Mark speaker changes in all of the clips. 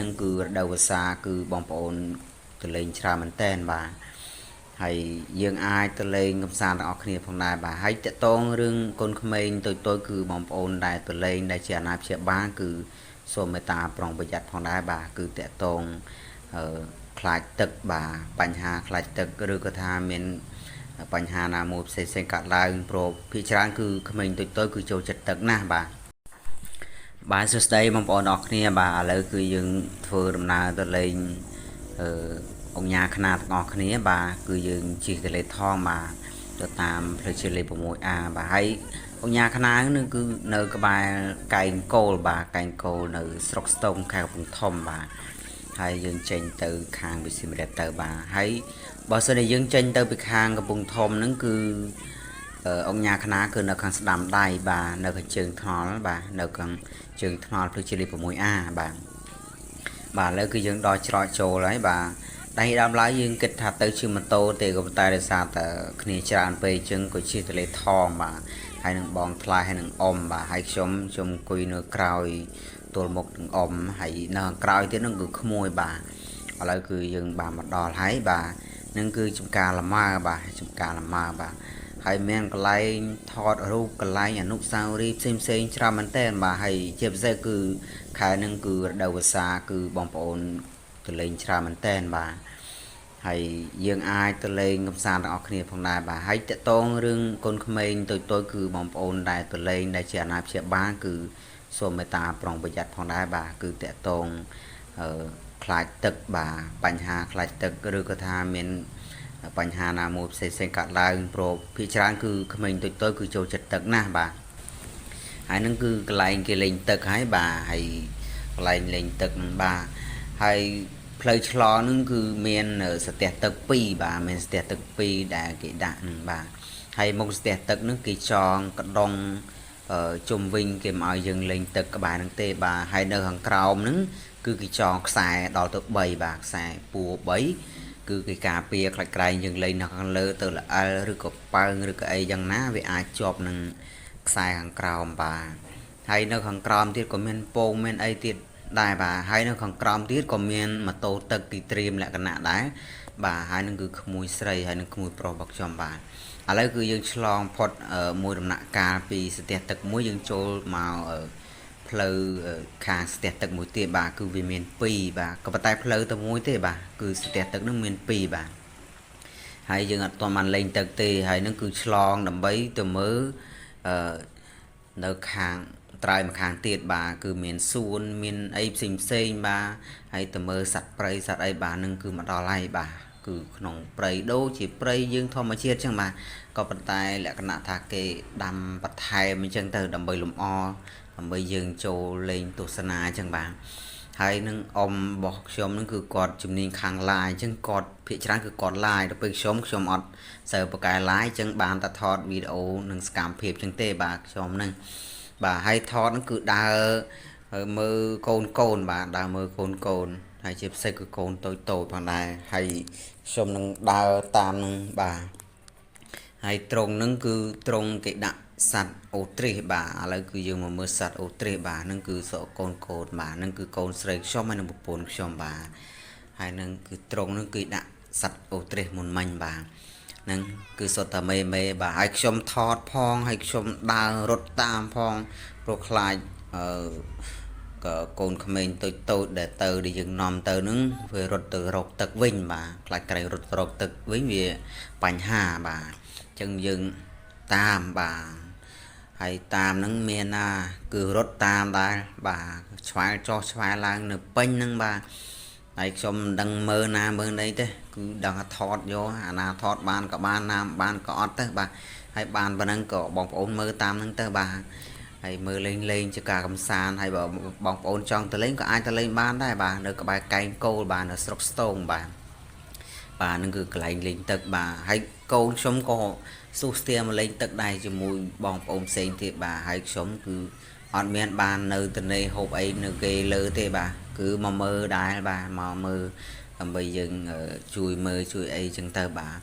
Speaker 1: នឹងគឺរដូវវស្សាគឺបងប្អូនទៅលេងច្រើនមែនតែនបាទហើយយើងអាចទៅលេងកម្សាន្តទាំងអស់គ្នាផងដែរបាទហើយតកតងរឿងកូនក្មេងតូចៗគឺបងប្អូនដែលទៅលេងដែលជាអាណាព្យាបាលគឺសូមមេត្តាប្រុងប្រយ័ត្នផងដែរបាទគឺតកតងខ្លាចទឹកបាទបញ្ហាខ្លាចទឹកឬក៏ថាមានបញ្ហាណាមួយផ្សេងៗកើតឡើងព្រោះភាគច្រើនគឺក្មេងតូចៗគឺចូលចិត្តទឹកណាស់បាទសួស្តីបងប្អូនអរគ្នាបាទឥឡូវគឺយើងធ្វើដំណើរទៅលេងអង្គញាខ្នាតទាំងអស់គ្នាបាទគឺយើងជិះទៅលេថងបាទទៅតាមផ្លូវជាតិលេខ 6A បាទហើយអង្គញាខ្នាតនឹងគឺនៅក្បែរកែងគោលបាទកែងគោលនៅស្រុកស្ទឹងខេត្តកំពង់ធំបាទហើយយើងចេញទៅខាងវិស័យមេរិតទៅបាទហើយបើសិនជាយើងចេញទៅពីខាងកំពង់ធំហ្នឹងគឺអង្គញាខ្នាគឺនៅខាងស្ដាំដៃបាទនៅខាងជើងថ្នល់បាទនៅខាងជើងថ្នល់ផ្លូវជាតិលេខ 6A បាទឥឡូវគឺយើងដល់ច្រកចូលហើយបាទដៃដើមឡើយយើងគិតថាទៅជិះម៉ូតូទេក៏ប៉ុន្តែដោយសារតែគ្នាច្រើនពេកអញ្ចឹងក៏ជិះទៅលេថងបាទហើយនឹងបងថ្លៃហើយនឹងអ៊ំបាទហើយខ្ញុំអង្គុយនៅក្រោយទល់មុខនឹងអ៊ំហើយនៅខាងក្រោយទៀតនឹងគឺក្មួយបាទឥឡូវគឺយើងបានមកដល់ហើយបាទនឹងគឺចំការលម៉ើបាទចំការលម៉ើបាទហើយមានកន្លែងថតរូបកន្លែងអនុស្សាវរីយ៍ផ្សេងច្រើនមែនតើបាទហើយជាពិសេសគឺខែនឹងគឺរដូវវស្សាគឺបងប្អូនទៅលេងច្រើនមែនតើបាទហើយយើងអាចទៅលេងកម្សាន្តទាំងអស់គ្នាផងដែរបាទហើយតកតងរឿងកូនក្មេងតូចៗគឺបងប្អូនដែលទៅលេងដែលជាអាណាព្យាបាលគឺសូមមេត្តាប្រុងប្រយ័ត្នផងដែរបាទគឺតកតងខ្លាចទឹកបាទបញ្ហាខ្លាចទឹកឬក៏ថាមានបញ្ហាណាមួយផ្សេងៗកើតឡើងព្រោះភាគច្រើនគឺក្មេងតូចៗគឺចូលចិត្តទឹកណាស់បាទហើយនឹងគឺកន្លែងគេលេងទឹកហើយបាទហើយកន្លែងលេងទឹកបាទហើយផ្លូវឆ្លងនឹងគឺមានស្ទះទឹក2បាទមានស្ទះទឹក2ដែលគេដាក់នឹងបាទហើយមុខស្ទះទឹកនឹងគេចងកដុងជុំវិញគេមកឲ្យយើងលេងទឹកក្បែរនឹងទេបាទហើយនៅខាងក្រោមនឹងគឺគេចងខ្សែដល់ទៅ3បាទខ្សែពួរ3គឺគេការពារខ្លាច់ក្រែងយើងលេងនៅខាងលើទៅល្អិលឬក៏ប៉ើងឬក៏អីយ៉ាងណាវាអាចជាប់នឹងខ្សែខាងក្រោមបាទហើយនៅខាងក្រោមទៀតក៏មានពងមានអីទៀតដែរបាទហើយនៅខាងក្រោមទៀតក៏មានម៉ូតូទឹកគេត្រៀមលក្ខណៈដែរបាទហើយនឹងគឺក្មួយស្រីហើយនឹងក្មួយប្រុសរបស់ខ្ញុំបាទឥឡូវគឺយើងឆ្លងផុតមួយដំណាក់កាលពីស្ទះទឹកមួយយើងចូលមកផ្លូវខាងស្ទះទឹកមួយទៀតបាទគឺវាមាន2បាទក៏ប៉ុន្តែផ្លូវតែមួយទេបាទគឺស្ទះទឹកនឹងមាន2បាទហើយយើងអត់ទាន់បានលេងទឹកទេហើយនឹងគឺឆ្លងដើម្បីទៅមើលនៅខាងត្រើយម្ខាងទៀតបាទគឺមានសួនមានអីផ្សេងបាទហើយទៅមើលសត្វព្រៃសត្វអីបាទនឹងគឺមកដល់ហើយបាទគឺក្នុងព្រៃដូចជាព្រៃយើងធម្មជាតិចឹងបាទក៏ប៉ុន្តែលក្ខណៈថាគេដាំបន្ថែមអញ្ចឹងទៅដើម្បីលម្អដើម្បីយើងចូលលេងទស្សនាអញ្ចឹងបាទហើយនឹងអ៊ំរបស់ខ្ញុំនឹងគឺគាត់ជំនាញខាង live អញ្ចឹងគាត់ភាគច្រើនគឺគាត់ live ដល់ពេលខ្ញុំអត់សូវប្រកែ live អញ្ចឹងបានតែថតវីដេអូនឹងសកម្មភាពអញ្ចឹងទេបាទខ្ញុំនឹងបាទហើយថតនឹងគឺដើរមើលកូនបាទដើរមើលកូនហើយជាពិសេសគឺកូនតូចផងដែរហើយខ្ញុំនឹងដើរតាមនឹងបាទហើយត្រង់នឹងគឺត្រង់គេដាក់សัตว์អូទ្រីសបាទឥឡូវគឺយើងមកមើលសัตว์អូទ្រីសបាទនឹងគឺសក់កូនបាទនឹងគឺកូនស្រីខ្ញុំហើយនឹងប្រពន្ធខ្ញុំបាទហើយនឹងគឺត្រង់នឹងគឺដាក់សัตว์អូទ្រីសមុនមិញបាទនឹងគឺសុទ្ធតែមេបាទហើយខ្ញុំថតផងហើយខ្ញុំដើររត់តាមផងព្រោះខ្លាចកូនក្មេងតូចដែលយើងនាំទៅនឹងវារត់ទៅរកទឹកវិញបាទខ្លាចក្រែងរត់រកទឹកវិញវាបញ្ហាបាទអញ្ចឹងយើងតាមបាទហើយតាមនឹងមានណាគឺរត់តាមដែរបាទឆ្វែលចុះឆ្វែលឡើងនៅពេញហ្នឹងបាទហើយខ្ញុំមិនដឹងមើលណាមើលណីទេគឺដឹងថាថតយកអាណាថតបានក៏បានណាបានក៏អត់ទៅបាទហើយបានប៉ុណ្ណឹងក៏បងប្អូនមើលតាមហ្នឹងទៅបាទហើយមើលលេងជាការកំសាន្តហើយបើបងប្អូនចង់ទៅលេងក៏អាចទៅលេងបានដែរបាទនៅក្បែរកែងគោលបាទនៅស្រុកស្ទងបាទនឹងគឺកន្លែងលេងទឹកបាទហើយកូនខ្ញុំក៏ស៊ូស្ទាមកលេងទឹកដែរជាមួយបងប្អូនផ្សេងទៀតបាទហើយខ្ញុំគឺអត់មានបាននៅទនេហូបអីនៅគេលើទេបាទគឺមកមើលដែរបាទមកមើលដើម្បីយើងជួយមើលជួយអីចឹងទៅបាទ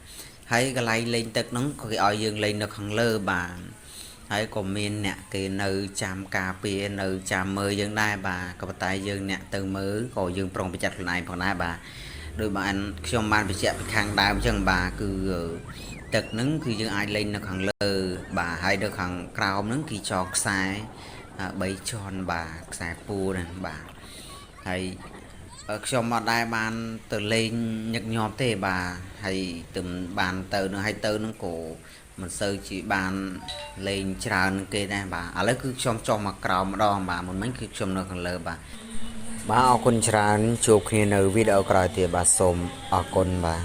Speaker 1: ហើយកន្លែងលេងទឹកហ្នឹងក៏គេឲ្យយើងលេងនៅខាងលើបាទ ហើយក៏មានអ្នកគេនៅចាំការពារនៅចាំមើលយើងដែរបាទក៏ប៉ុន្តែយើងអ្នកទៅមើលក៏យើងប្រុងប្រយ័ត្នខ្លួនឯងផងដែរបាទដោយបានខ្ញុំបានបញ្ជាក់ពីខាងដើមអញ្ចឹងបាទគឺទឹកហ្នឹងគឺយើងអាចលេងនៅខាងលើបាទហើយនៅខាងក្រោមហ្នឹងគេចងខ្សែ3ជាន់បាទខ្សែពួរហ្នឹងបាទហើយខ្ញុំអត់ដែរបានទៅលេងញឹកញាប់ទេបាទហើយទៅបានទៅនឹងហើយទៅនឹងក៏មិនសូវជាបានលេងច្រើននឹងគេដែរបាទឥឡូវគឺខ្ញុំចុះមកក្រោមម្ដងបាទមុនមិញគឺខ្ញុំនៅខាងលើបាទបាទអរគុណច្រើនជួបគ្នានៅវីដេអូក្រោយទៀតបាទសូមអរគុណបាទ